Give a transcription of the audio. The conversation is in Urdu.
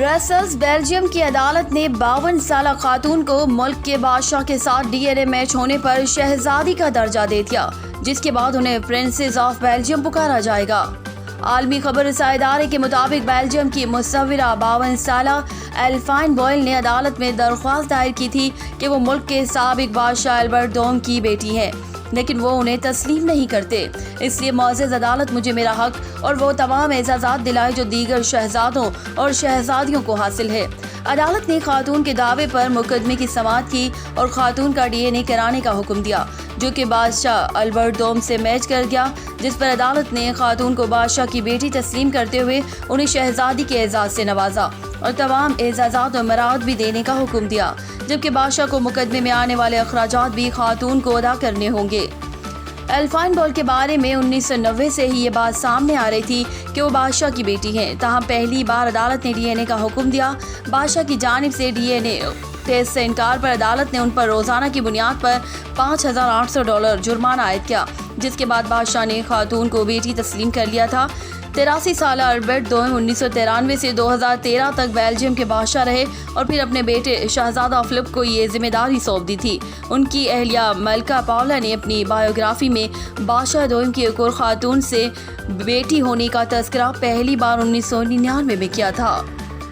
برسلز بیلجیم کی عدالت نے 52 سالہ خاتون کو ملک کے بادشاہ کے ساتھ ڈی این اے میچ ہونے پر شہزادی کا درجہ دے دیا، جس کے بعد انہیں پرنسس آف بیلجیم پکارا جائے گا۔ عالمی خبر رساں ادارے کے مطابق بیلجیم کی مصورہ 52 سالہ ایلفائن بوئل نے عدالت میں درخواست دائر کی تھی کہ وہ ملک کے سابق بادشاہ البرٹ دوم کی بیٹی ہے، لیکن وہ انہیں تسلیم نہیں کرتے، اس لیے معزز عدالت مجھے میرا حق اور وہ تمام اعزازات دلائے جو دیگر شہزادوں اور شہزادیوں کو حاصل ہے۔ عدالت نے خاتون کے دعوے پر مقدمے کی سماعت کی اور خاتون کا ڈی این اے کرانے کا حکم دیا، جو کہ بادشاہ البرٹ دوم سے میچ کر گیا، جس پر عدالت نے خاتون کو بادشاہ کی بیٹی تسلیم کرتے ہوئے انہیں شہزادی کے اعزاز سے نوازا اور تمام اعزازات و مراد بھی دینے کا حکم دیا، جبکہ بادشاہ کو مقدمے میں آنے والے اخراجات بھی خاتون کو ادا کرنے ہوں گے۔ ایلفائن بوئل کے بارے میں 1990 سے ہی یہ بات سامنے آ رہی تھی کہ وہ بادشاہ کی بیٹی ہیں، تاہم پہلی بار عدالت نے ڈی این اے کا حکم دیا۔ بادشاہ کی جانب سے ڈی این اے ٹیسٹ سے انکار پر عدالت نے ان پر روزانہ کی بنیاد پر $5,800 جرمانہ عائد کیا، جس کے بعد بادشاہ نے خاتون کو بیٹی تسلیم کر لیا تھا۔ 83 سالہ البرٹ دوم 1993 سے 2013 تک بیلجیم کے بادشاہ رہے اور پھر اپنے بیٹے شہزادہ فلپ کو یہ ذمہ داری سونپ دی تھی۔ ان کی اہلیہ ملکہ پاولا نے اپنی بایوگرافی میں بادشاہ دوم کی ایک اور خاتون سے بیٹی ہونے کا تذکرہ پہلی بار 1999 میں کیا تھا۔